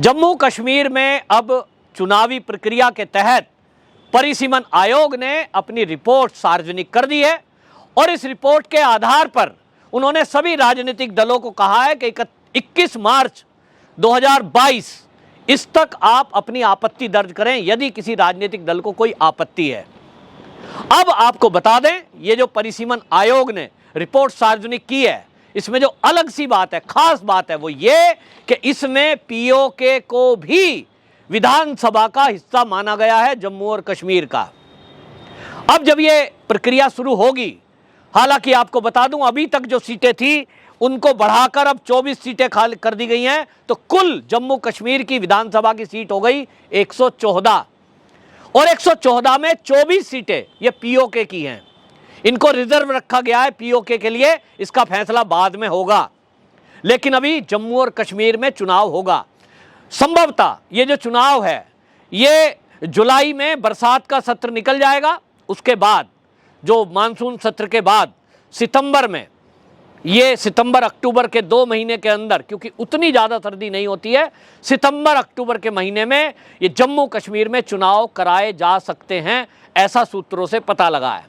जम्मू कश्मीर में अब चुनावी प्रक्रिया के तहत परिसीमन आयोग ने अपनी रिपोर्ट सार्वजनिक कर दी है और इस रिपोर्ट के आधार पर उन्होंने सभी राजनीतिक दलों को कहा है कि 21 मार्च 2022 इस तक आप अपनी आपत्ति दर्ज करें यदि किसी राजनीतिक दल को कोई आपत्ति है। अब आपको बता दें, ये जो परिसीमन आयोग ने रिपोर्ट सार्वजनिक की है, इसमें जो अलग सी बात है, खास बात है, वो ये कि इसमें पीओके को भी विधानसभा का हिस्सा माना गया है जम्मू और कश्मीर का। अब जब ये प्रक्रिया शुरू होगी, हालांकि आपको बता दूं अभी तक जो सीटें थी उनको बढ़ाकर अब 24 सीटें खाली कर दी गई हैं, तो कुल जम्मू कश्मीर की विधानसभा की सीट हो गई 114 और 114 में 24 सीटें ये पीओके की हैं। इनको रिजर्व रखा गया है पीओके के लिए, इसका फैसला बाद में होगा, लेकिन अभी जम्मू और कश्मीर में चुनाव होगा। संभवतः ये जो चुनाव है ये जुलाई में बरसात का सत्र निकल जाएगा, उसके बाद जो मानसून सत्र के बाद सितंबर में, ये सितंबर अक्टूबर के 2 महीने के अंदर, क्योंकि उतनी ज़्यादा सर्दी नहीं होती है, सितंबर अक्टूबर के महीने में ये जम्मू कश्मीर में चुनाव कराए जा सकते हैं, ऐसा सूत्रों से पता लगा है।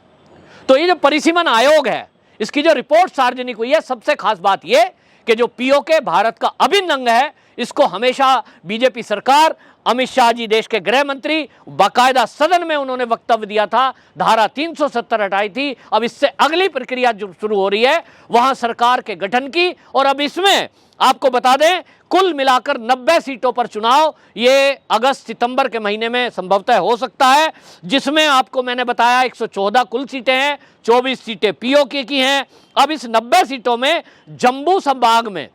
तो ये जो परिसीमन आयोग है, इसकी जो रिपोर्ट सार्वजनिक हुई है, सबसे खास बात ये कि जो पीओके भारत का अभिन्न अंग है, इसको हमेशा बीजेपी सरकार, अमित शाह जी देश के गृह मंत्री, बाकायदा सदन में उन्होंने वक्तव्य दिया था, धारा 370 हटाई थी। अब इससे अगली प्रक्रिया जो शुरू हो रही है वहां सरकार के गठन की, और अब इसमें आपको बता दें कुल मिलाकर 90 सीटों पर चुनाव ये अगस्त सितंबर के महीने में संभवतः हो सकता है, जिसमें आपको मैंने बताया 114 कुल सीटें हैं, 24 सीटें पीओके की हैं। अब इस 90 सीटों में जम्मू संभाग में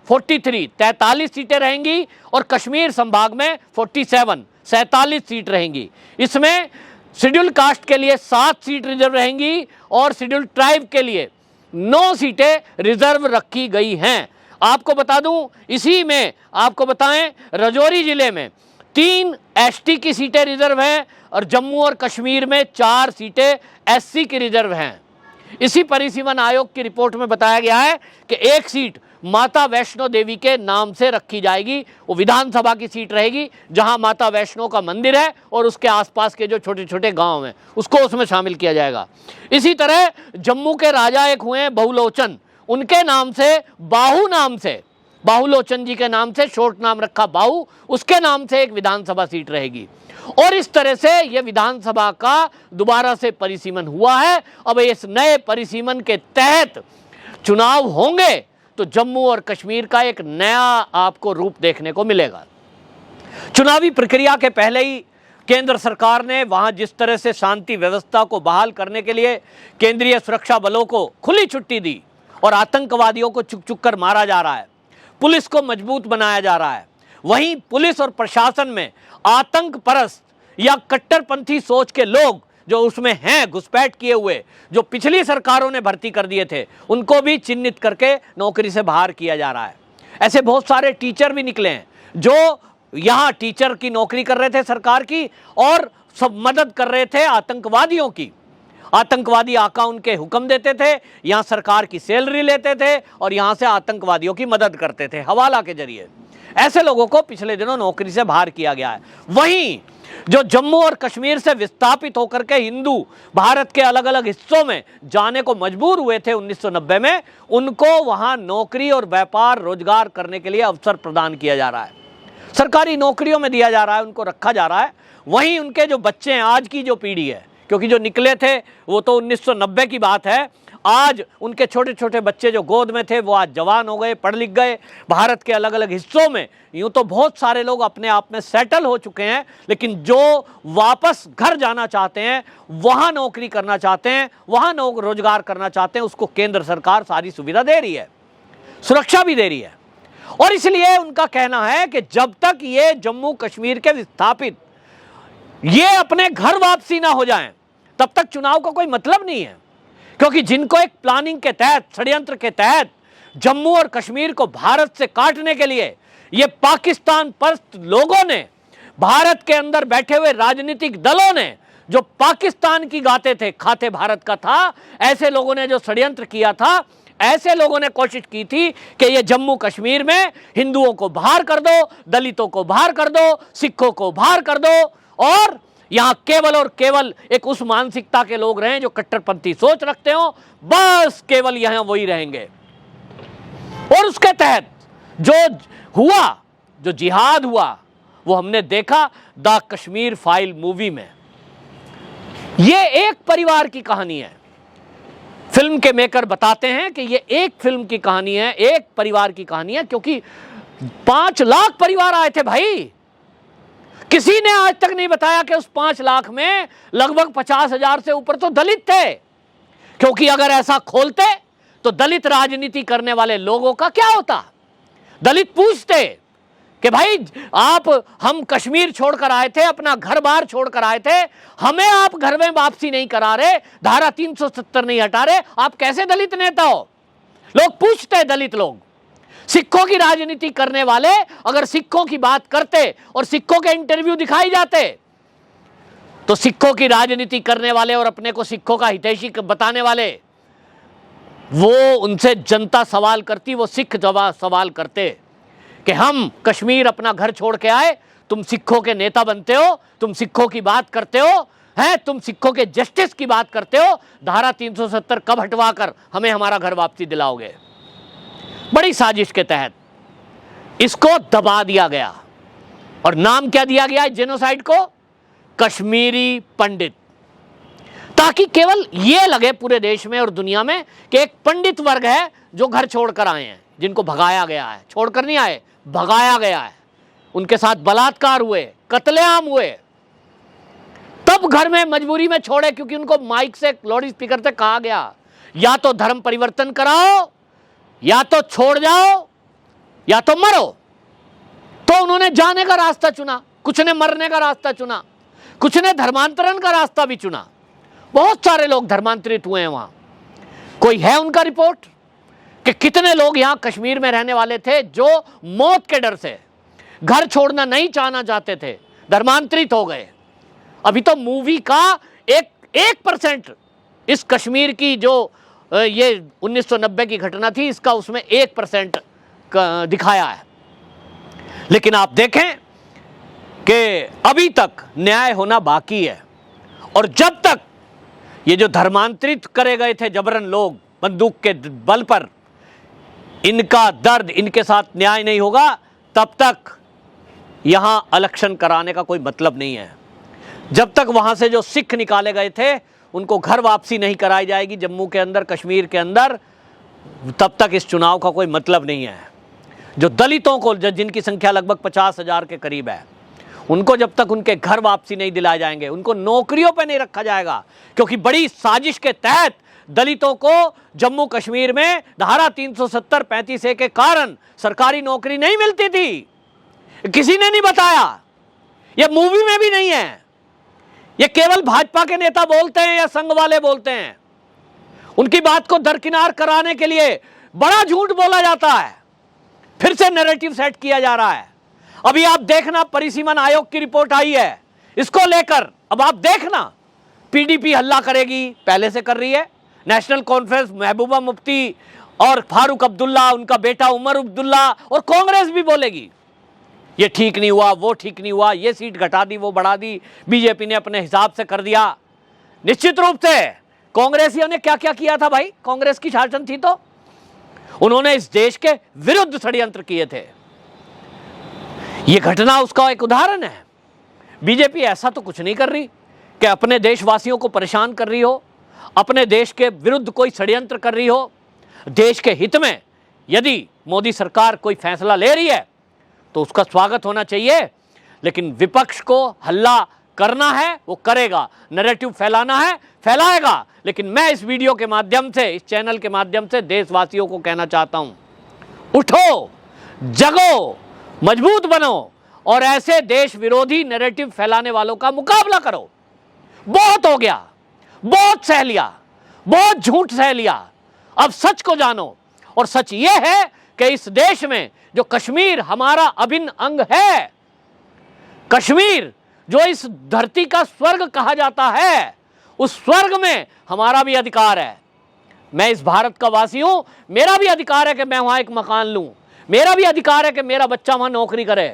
43 सीटें रहेंगी और कश्मीर संभाग में 47 सीट रहेंगी। इसमें शेड्यूल कास्ट के लिए 7 सीट रिजर्व रहेंगी और शेड्यूल ट्राइब के लिए 9 सीटें रिजर्व रखी गई हैं। आपको बता दूं, इसी में आपको बताएं राजौरी जिले में 3 एसटी की सीटें रिजर्व हैं और जम्मू और कश्मीर में 4 सीटें एससी की रिजर्व हैं। इसी परिसीमन आयोग की रिपोर्ट में बताया गया है कि 1 सीट माता वैष्णो देवी के नाम से रखी जाएगी। वो विधानसभा की सीट रहेगी जहां माता वैष्णो का मंदिर है और उसके आसपास के जो छोटे छोटे गांव हैं उसको उसमें शामिल किया जाएगा। इसी तरह जम्मू के राजा एक हुए हैं बहुलोचन, उनके नाम से बाहू नाम से, बाहुलोचन जी के नाम से शॉर्ट नाम रखा बाहू, उसके नाम से एक विधानसभा सीट रहेगी। और इस तरह से यह विधानसभा का दोबारा से परिसीमन हुआ है। अब इस नए परिसीमन के तहत चुनाव होंगे तो जम्मू और कश्मीर का एक नया आपको रूप देखने को मिलेगा। चुनावी प्रक्रिया के पहले ही केंद्र सरकार ने वहां जिस तरह से शांति व्यवस्था को बहाल करने के लिए केंद्रीय सुरक्षा बलों को खुली छुट्टी दी और आतंकवादियों को चुक चुक कर मारा जा रहा है, पुलिस को मजबूत बनाया जा रहा है, वहीं पुलिस और प्रशासन में आतंक परस्त या कट्टरपंथी सोच के लोग जो उसमें हैं घुसपैठ किए हुए, जो पिछली सरकारों ने भर्ती कर दिए थे, उनको भी चिन्हित करके नौकरी से बाहर किया जा रहा है। ऐसे बहुत सारे टीचर भी निकले हैं जो यहाँ टीचर की नौकरी कर रहे थे सरकार की और सब मदद कर रहे थे आतंकवादियों की। आतंकवादी आका उनके हुक्म देते थे, यहाँ सरकार की सैलरी लेते थे और यहाँ से आतंकवादियों की मदद करते थे हवाला के जरिए। ऐसे लोगों को पिछले दिनों नौकरी से बाहर किया गया है। वहीं जो जम्मू और कश्मीर से विस्थापित होकर के हिंदू भारत के अलग अलग हिस्सों में जाने को मजबूर हुए थे 1990 में, उनको वहां नौकरी और व्यापार रोजगार करने के लिए अवसर प्रदान किया जा रहा है, सरकारी नौकरियों में दिया जा रहा है, उनको रखा जा रहा है। वहीं उनके जो बच्चे हैं, आज की जो पीढ़ी है, क्योंकि जो निकले थे वो तो 1990 की बात है, आज उनके छोटे छोटे बच्चे जो गोद में थे वो आज जवान हो गए, पढ़ लिख गए। भारत के अलग अलग हिस्सों में यूं तो बहुत सारे लोग अपने आप में सेटल हो चुके हैं, लेकिन जो वापस घर जाना चाहते हैं, वहां नौकरी करना चाहते हैं, वहां रोजगार करना चाहते हैं, उसको केंद्र सरकार सारी सुविधा दे रही है, सुरक्षा भी दे रही है। और इसलिए उनका कहना है कि जब तक ये जम्मू कश्मीर के विस्थापित ये अपने घर वापसी ना हो जाएं, तब तक चुनाव का कोई मतलब नहीं है। क्योंकि जिनको एक प्लानिंग के तहत, षड्यंत्र के तहत जम्मू और कश्मीर को भारत से काटने के लिए ये पाकिस्तान परस्त लोगों ने, भारत के अंदर बैठे हुए राजनीतिक दलों ने, जो पाकिस्तान की गाते थे, खाते भारत का था, ऐसे लोगों ने जो षड्यंत्र किया था, ऐसे लोगों ने कोशिश की थी कि ये जम्मू कश्मीर में हिंदुओं को बाहर कर दो, दलितों को बाहर कर दो, सिखों को बाहर कर दो, और यहां केवल और केवल एक उस मानसिकता के लोग रहे जो कट्टरपंथी सोच रखते हो, बस केवल यहां वही रहेंगे। और उसके तहत जो हुआ, जो जिहाद हुआ, वो हमने देखा द कश्मीर फाइल मूवी में। ये एक परिवार की कहानी है। फिल्म के मेकर बताते हैं कि ये एक फिल्म की कहानी है, एक परिवार की कहानी है, क्योंकि 5 लाख परिवार आए थे भाई। किसी ने आज तक नहीं बताया कि उस 5 लाख में लगभग 50,000 से ऊपर तो दलित थे, क्योंकि अगर ऐसा खोलते तो दलित राजनीति करने वाले लोगों का क्या होता। दलित पूछते कि भाई हम कश्मीर छोड़कर आए थे, अपना घर बार छोड़कर आए थे, हमें आप घर में वापसी नहीं करा रहे, धारा 370 नहीं हटा रहे, आप कैसे दलित नेता हो। लोग पूछते, दलित लोग। सिखों की राजनीति करने वाले अगर सिखों की बात करते और सिखों के इंटरव्यू दिखाई जाते, तो सिखों की राजनीति करने वाले और अपने को सिखों का हितैषी बताने वाले, वो उनसे जनता सवाल करती, वो सिख जवाब सवाल करते कि हम कश्मीर अपना घर छोड़ के आए, तुम सिखों के नेता बनते हो, तुम सिखों की बात करते हो, हैं तुम सिखों के जस्टिस की बात करते हो, धारा 370 कब हटवाकर हमें हमारा घर वापसी दिलाओगे। बड़ी साजिश के तहत इसको दबा दिया गया, और नाम क्या दिया गया जेनोसाइड को, कश्मीरी पंडित, ताकि केवल ये लगे पूरे देश में और दुनिया में कि एक पंडित वर्ग है जो घर छोड़कर आए हैं, जिनको भगाया गया है, छोड़कर नहीं आए, भगाया गया है, उनके साथ बलात्कार हुए, कत्लेआम हुए, तब घर में मजबूरी में छोड़े, क्योंकि उनको माइक से, लाउड स्पीकर से कहा गया या तो धर्म परिवर्तन कराओ, या तो छोड़ जाओ, या तो मरो। तो उन्होंने जाने का रास्ता चुना, कुछ ने मरने का रास्ता चुना, कुछ ने धर्मांतरण का रास्ता भी चुना। बहुत सारे लोग धर्मांतरित हुए हैं वहां। कोई है उनका रिपोर्ट कि कितने लोग यहां कश्मीर में रहने वाले थे जो मौत के डर से घर छोड़ना नहीं चाहते थे, धर्मांतरित हो गए। अभी तो मूवी का 1% इस कश्मीर की जो ये 1990 की घटना थी, इसका उसमें 1% दिखाया है। लेकिन आप देखें कि अभी तक न्याय होना बाकी है, और जब तक ये जो धर्मांतरित करे गए थे जबरन लोग बंदूक के बल पर, इनका दर्द, इनके साथ न्याय नहीं होगा, तब तक यहां इलेक्शन कराने का कोई मतलब नहीं है। जब तक वहां से जो सिख निकाले गए थे उनको घर वापसी नहीं कराई जाएगी जम्मू के अंदर, कश्मीर के अंदर, तब तक इस चुनाव का कोई मतलब नहीं है। जो दलितों को, जिनकी संख्या लगभग 50,000 के करीब है, उनको जब तक उनके घर वापसी नहीं दिलाए जाएंगे, उनको नौकरियों पर नहीं रखा जाएगा, क्योंकि बड़ी साजिश के तहत दलितों को जम्मू कश्मीर में धारा 370 35A के कारण सरकारी नौकरी नहीं मिलती थी। किसी ने नहीं बताया, यह मूवी में भी नहीं है, ये केवल भाजपा के नेता बोलते हैं या संघ वाले बोलते हैं। उनकी बात को दरकिनार कराने के लिए बड़ा झूठ बोला जाता है, फिर से नैरेटिव सेट किया जा रहा है। अभी आप देखना, परिसीमन आयोग की रिपोर्ट आई है इसको लेकर, अब आप देखना पीडीपी हल्ला करेगी, पहले से कर रही है। नेशनल कॉन्फ्रेंस, महबूबा मुफ्ती और फारूक अब्दुल्ला, उनका बेटा उमर अब्दुल्ला, और कांग्रेस भी बोलेगी ये ठीक नहीं हुआ, वो ठीक नहीं हुआ, ये सीट घटा दी, वो बढ़ा दी, बीजेपी ने अपने हिसाब से कर दिया। निश्चित रूप से कांग्रेसियों ने क्या क्या किया था भाई, कांग्रेस की शासन थी तो उन्होंने इस देश के विरुद्ध षड्यंत्र किए थे। यह घटना उसका एक उदाहरण है। बीजेपी ऐसा तो कुछ नहीं कर रही कि अपने देशवासियों को परेशान कर रही हो, अपने देश के विरुद्ध कोई षड्यंत्र कर रही हो। देश के हित में यदि मोदी सरकार कोई फैसला ले रही है तो उसका स्वागत होना चाहिए, लेकिन विपक्ष को हल्ला करना है वो करेगा, नैरेटिव फैलाना है फैलाएगा। लेकिन मैं इस वीडियो के माध्यम से, इस चैनल के माध्यम से देशवासियों को कहना चाहता हूं, उठो, जगो, मजबूत बनो और ऐसे देश विरोधी नैरेटिव फैलाने वालों का मुकाबला करो। बहुत हो गया, बहुत सह लिया, बहुत झूठ सह लिया, अब सच को जानो। और सच यह है कि इस देश में जो कश्मीर हमारा अभिन्न अंग है, कश्मीर जो इस धरती का स्वर्ग कहा जाता है, उस स्वर्ग में हमारा भी अधिकार है। मैं इस भारत का वासी हूं, मेरा भी अधिकार है कि मैं वहां एक मकान लूं, मेरा भी अधिकार है कि मेरा बच्चा वहां नौकरी करे।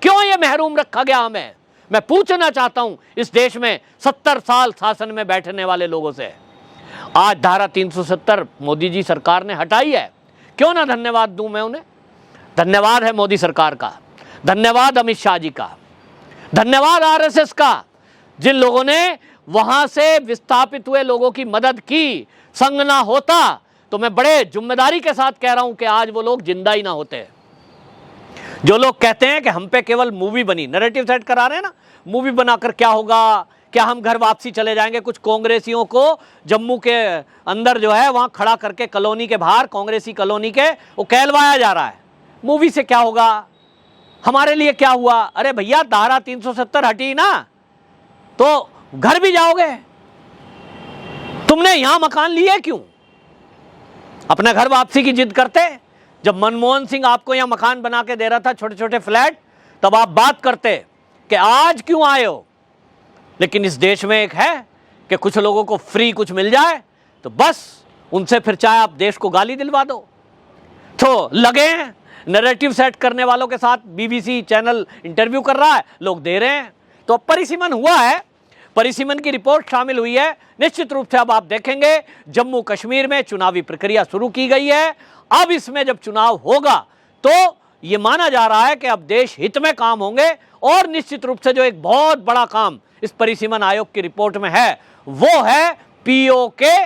क्यों ये महरूम रखा गया हमें? मैं पूछना चाहता हूं इस देश में 70 साल शासन में बैठने वाले लोगों से। आज धारा 370 मोदी जी सरकार ने हटाई है, क्यों ना धन्यवाद दूं मैं उन्हें। धन्यवाद है मोदी सरकार का, धन्यवाद अमित शाह जी का, धन्यवाद आरएसएस का, जिन लोगों ने वहां से विस्थापित हुए लोगों की मदद की। संग ना होता तो मैं बड़े जिम्मेदारी के साथ कह रहा हूं कि आज वो लोग जिंदा ही ना होते। जो लोग कहते हैं कि हम पे केवल मूवी बनी, नैरेटिव सेट करा रहे हैं ना, मूवी बनाकर क्या होगा, क्या हम घर वापसी चले जाएंगे। कुछ कांग्रेसियों को जम्मू के अंदर जो है वहां खड़ा करके कॉलोनी के बाहर, कांग्रेसी कॉलोनी के, वो कहलवाया जा रहा है मूवी से क्या होगा, हमारे लिए क्या हुआ। अरे भैया धारा 370 हटी ना तो घर भी जाओगे। तुमने यहां मकान लिए क्यों? अपने घर वापसी की जिद करते। जब मनमोहन सिंह आपको यहां मकान बना के दे रहा था, छोटे छोटे फ्लैट, तब आप बात करते कि आज क्यों आए हो। लेकिन इस देश में एक है कि कुछ लोगों को फ्री कुछ मिल जाए तो बस उनसे फिर चाहे आप देश को गाली दिलवा दो। तो लगे हैं नैरेटिव सेट करने वालों के साथ। बीबीसी चैनल इंटरव्यू कर रहा है, लोग दे रहे हैं। तो परिसीमन हुआ है, परिसीमन की रिपोर्ट शामिल हुई है। निश्चित रूप से अब आप देखेंगे जम्मू कश्मीर में चुनावी प्रक्रिया शुरू की गई है। अब इसमें जब चुनाव होगा तो यह माना जा रहा है कि अब देश हित में काम होंगे। और निश्चित रूप से जो एक बहुत बड़ा काम इस परिसीमन आयोग की रिपोर्ट में है वो है पीओके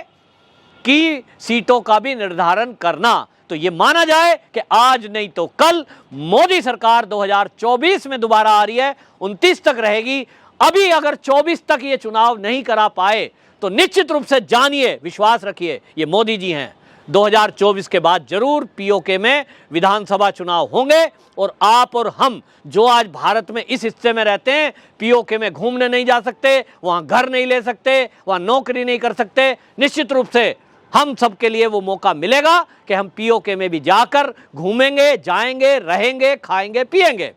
की सीटों का भी निर्धारण करना। तो यह माना जाए कि आज नहीं तो कल मोदी सरकार 2024 में दोबारा आ रही है, 29 तक रहेगी। अभी अगर 24 तक ये चुनाव नहीं करा पाए तो निश्चित रूप से जानिए, विश्वास रखिए, ये मोदी जी हैं, 2024 के बाद जरूर पीओके में विधानसभा चुनाव होंगे। और आप और हम जो आज भारत में इस हिस्से में रहते हैं, पीओके में घूमने नहीं जा सकते, वहां घर नहीं ले सकते, वहां नौकरी नहीं कर सकते, निश्चित रूप से हम सबके लिए वो मौका मिलेगा कि हम पीओके में भी जाकर घूमेंगे, जाएंगे, रहेंगे, खाएंगे, पिएंगे।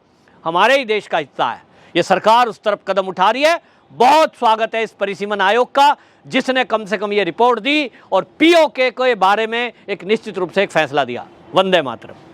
हमारे ही देश का हिस्सा है। ये सरकार उस तरफ कदम उठा रही है। बहुत स्वागत है इस परिसीमन आयोग का, जिसने कम से कम ये रिपोर्ट दी और पीओके के बारे में एक निश्चित रूप से एक फैसला दिया। वंदे मातरम।